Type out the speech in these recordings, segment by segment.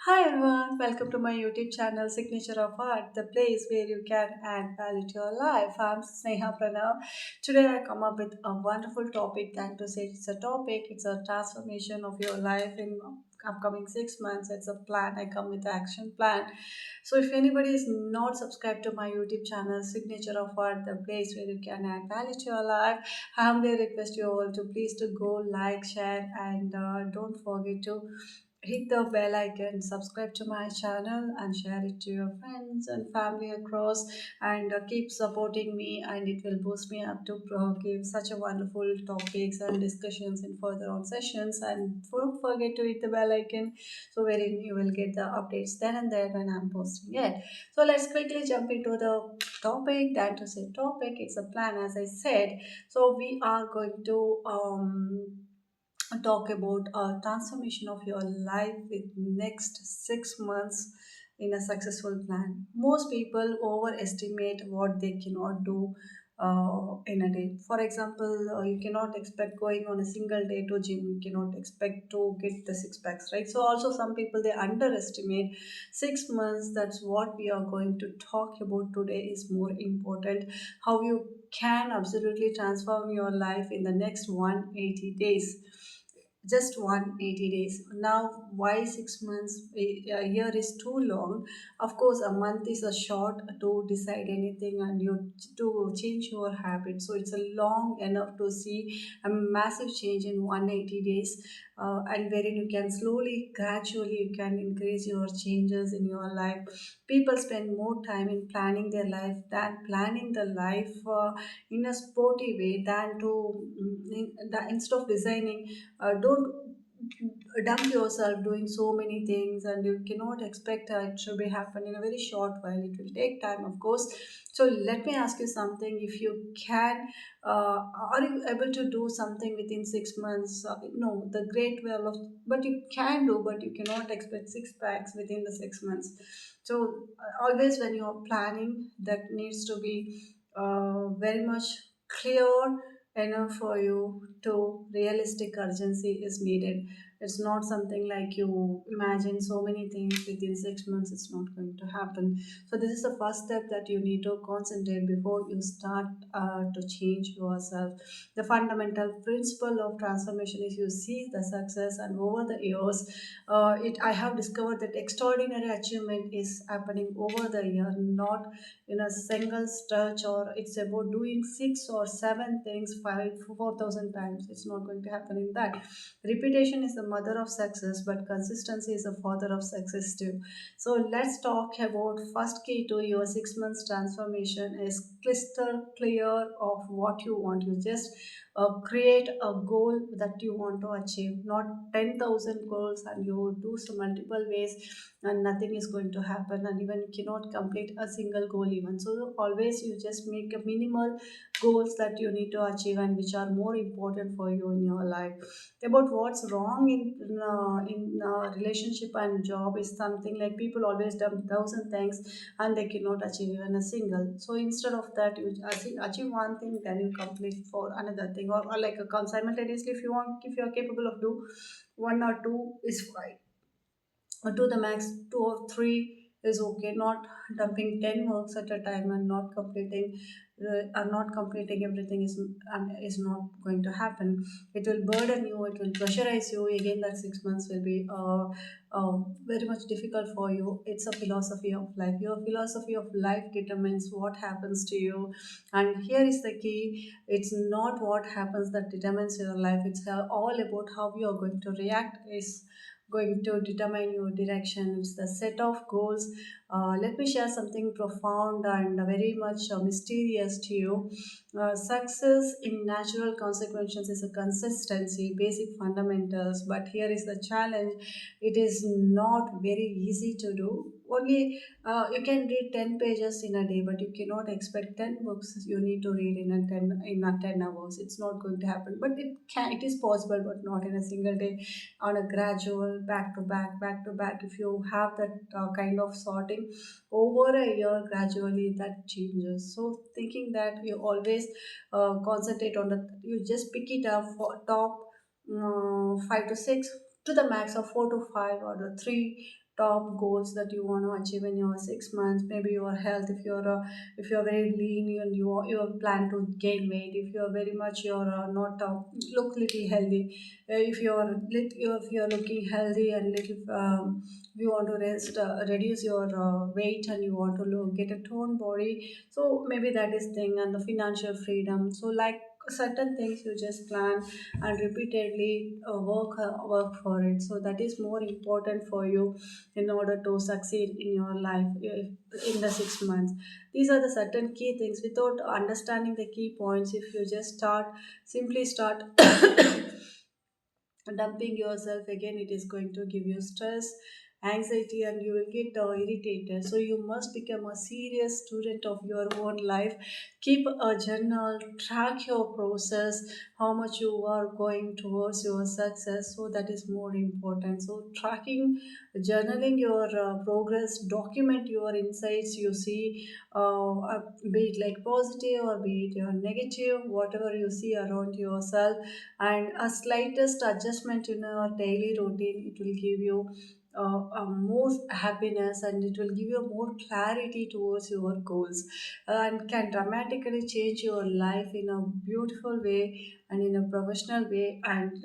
Hi everyone, welcome to my YouTube channel Signature of Art, the place where you can add value to your life. I'm Sneha Pranav. Today I come up with a wonderful topic. Thank to say it's a topic, it's a transformation of your life in upcoming 6 months. It's a plan. I come with the action plan. So if anybody is not subscribed to my YouTube channel Signature of Art, the place where you can add value to your life, I humbly request you all to please to go like, share, and don't forget to hit the bell icon, subscribe to my channel, and share it to your friends and family across. And keep supporting me, and it will boost me up to give such a wonderful topics and discussions in further on sessions. And don't forget to hit the bell icon so wherein you will get the updates then and there when I'm posting it. So let's quickly jump into the topic. That to say topic, it's a plan, as I said. So we are going to talk about a transformation of your life with next 6 months in a successful plan. Most people overestimate what they cannot do in a day. For example, you cannot expect going on a single day to gym. You cannot expect to get the six packs, right? So also some people they underestimate 6 months. That's what we are going to talk about today. Is more important how you can absolutely transform your life in the next 180 days, just 180 days. Now why 6 months? A year is too long. Of course a month is a short to decide anything and you to change your habit, so it's a long enough to see a massive change in 180 days. And wherein you can slowly gradually you can increase your changes in your life. People spend more time in planning their life than planning the life in a sporty way than to instead of designing. Don't dump yourself doing so many things, and you cannot expect it should be happen in a very short while. It will take time, of course. So let me ask you something. If you can, are you able to do something within 6 months? No, the great well of, but you can do, but you cannot expect six packs within the 6 months. So always when you are planning, that needs to be very much clear enough for you to realistic urgency is needed. It's not something like you imagine so many things within 6 months, it's not going to happen. So this is the first step that you need to concentrate before you start to change yourself. The fundamental principle of transformation is you see the success, and over the years it I have discovered that extraordinary achievement is happening over the year, not in a single stretch, or it's about doing six or seven things 4,000 times. It's not going to happen in that. Repetition is the mother of success, but consistency is the father of success too. So let's talk about first key to your 6 months transformation is crystal clear of what you want. You just create a goal that you want to achieve, not 10,000 goals, and you do some multiple ways and nothing is going to happen, and even you cannot complete a single goal even. So always you just make a minimal goals that you need to achieve and which are more important for you in your life. About what's wrong in relationship and job is something like people always do thousand things and they cannot achieve even a single. So instead of that, you achieve one thing, then you complete for another thing, or like a simultaneously. If you want, if you are capable of do one or two is fine, or to the max two or three is okay. Not dumping 10 works at a time and not completing everything is not going to happen. It will burden you, it will pressurize you again. That 6 months will be very much difficult for you. It's a philosophy of life. Your philosophy of life determines what happens to you. And here is the key: it's not what happens that determines your life, it's all about how you are going to react is going to determine your direction. It's the set of goals. Let me share something profound and very much mysterious to you. Success in natural consequences is a consistency, basic fundamentals. But here is the challenge: it is not very easy to do. Only you can read 10 pages in a day, but you cannot expect 10 books you need to read in a 10 hours. It's not going to happen. But it is possible, but not in a single day, on a gradual back to back. If you have that kind of sorting over a year, gradually that changes. So thinking that you always concentrate on the, you just pick it up for top 5 to 6 to the max of 4 to 5, or the 3 top goals that you want to achieve in your 6 months. Maybe your health, if you're very lean and you plan to gain weight, if you're very much you're not look little healthy, if you're looking healthy and little you want to reduce your weight and you want to get a toned body. So maybe that is thing. And the financial freedom, so like certain things you just plan and repeatedly work for it. So that is more important for you in order to succeed in your life in the 6 months. These are the certain key things. Without understanding the key points, if you just simply start dumping yourself again, it is going to give you stress, anxiety, and you will get irritated. So you must become a serious student of your own life. Keep a journal, track your process, how much you are going towards your success. So that is more important. So tracking, journaling your progress, document your insights you see, be it like positive or be it your negative, whatever you see around yourself. And a slightest adjustment in your daily routine, it will give you a more happiness, and it will give you more clarity towards your goals, and can dramatically change your life in a beautiful way and in a professional way. And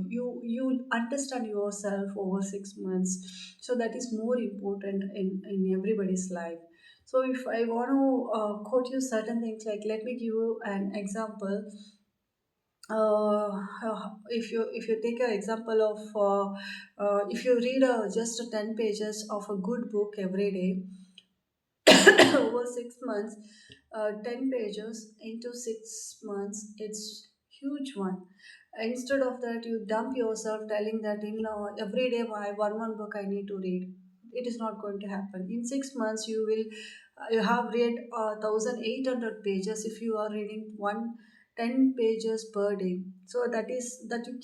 you understand yourself over 6 months. So that is more important in everybody's life. So if I want to quote you certain things, like let me give you an example. If you take an example of if you read just 10 pages of a good book every day over 6 months, 10 pages into 6 months, it's huge one. Instead of that, you dump yourself telling that in every day one book I need to read. It is not going to happen. In 6 months, you have read 1,800 pages if you are reading 10 pages per day. So that you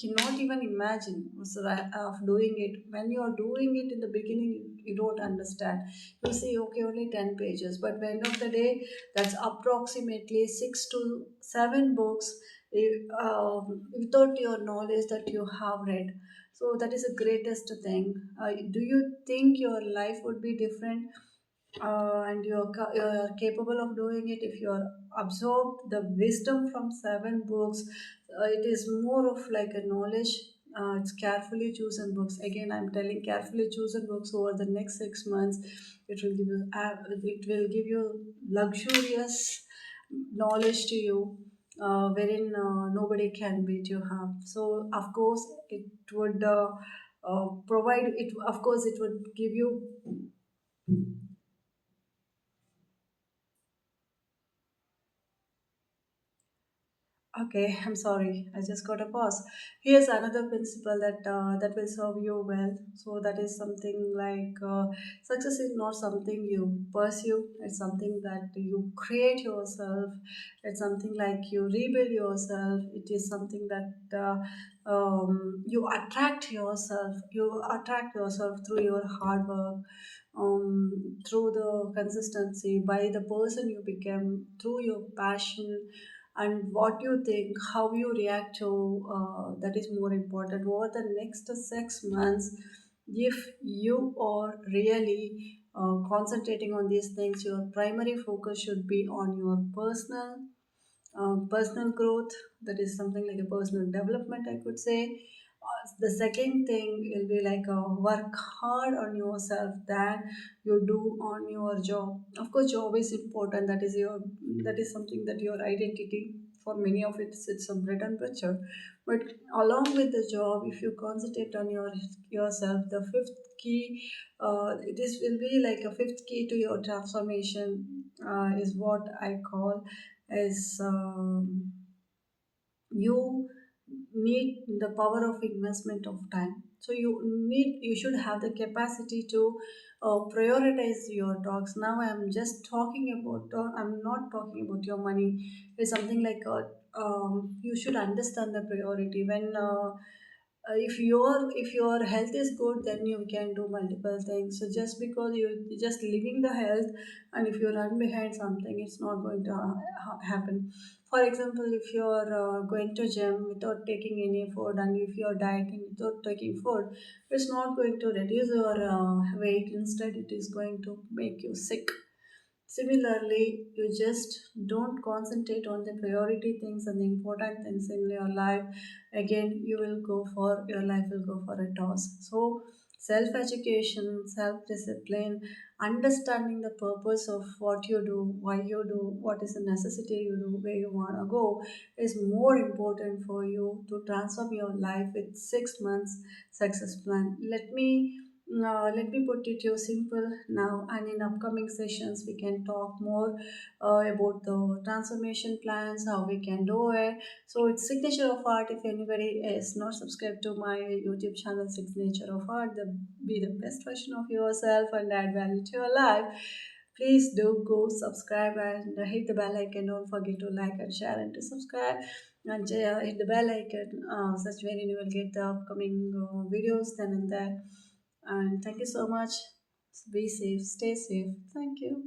cannot even imagine of doing it. When you are doing it in the beginning, you don't understand. You say okay, only 10 pages, but by end of the day, that's approximately 6 to 7 books without your knowledge that you have read. So that is the greatest thing. Do you think your life would be different, and you're capable of doing it if you're absorbed the wisdom from 7 books? It is more of like a knowledge. It's carefully chosen books. Again, I'm telling, carefully chosen books over the next 6 months. It will give you luxurious knowledge to you, wherein nobody can beat you up. So of course it would provide it. Of course it would give you. Okay, I'm sorry. I just got a pause. Here's another principle that will serve you well. So that is something like success is not something you pursue. It's something that you create yourself. It's something like you rebuild yourself. It is something that you attract yourself. You attract yourself through your hard work, through the consistency, by the person you become, through your passion, and what you think, how you react to that is more important over the next 6 months. If you are really concentrating on these things, your primary focus should be on your personal growth. That is something like a personal development, I could say. The second thing will be like work hard on yourself than you do on your job. Of course job is important, that is something that your identity. For many of it, it's a bread and butter. But along with the job, if you concentrate on yourself, the fifth key, it is will be like a fifth key to your transformation, is what I call as you need the power of investment of time. So you should have the capacity to prioritize your talks. Now I'm just talking about, I'm not talking about your money. It's something like you should understand the priority. When If your health is good, then you can do multiple things. So just because you just living the health, and if you run behind something, it's not going to happen. For example, if you're going to gym without taking any food, and if you're dieting without taking food, it's not going to reduce your weight. Instead, it is going to make you sick. Similarly, you just don't concentrate on the priority things and the important things in your life. Again, your life will go for a toss. So, self education, self discipline, understanding the purpose of what you do, why you do, what is the necessity you do, where you want to go is more important for you to transform your life with 6 months success plan. Let me put it to you simple now, and in upcoming sessions, we can talk more about the transformation plans, how we can do it. So, it's Signature of Art. If anybody is not subscribed to my YouTube channel, Signature of Art, be the best version of yourself and add value to your life. Please do go subscribe and hit the bell icon. Don't forget to like and share and to subscribe and hit the bell icon. Such way you will get the upcoming videos then and there. And thank you so much. Be safe, stay safe. Thank you.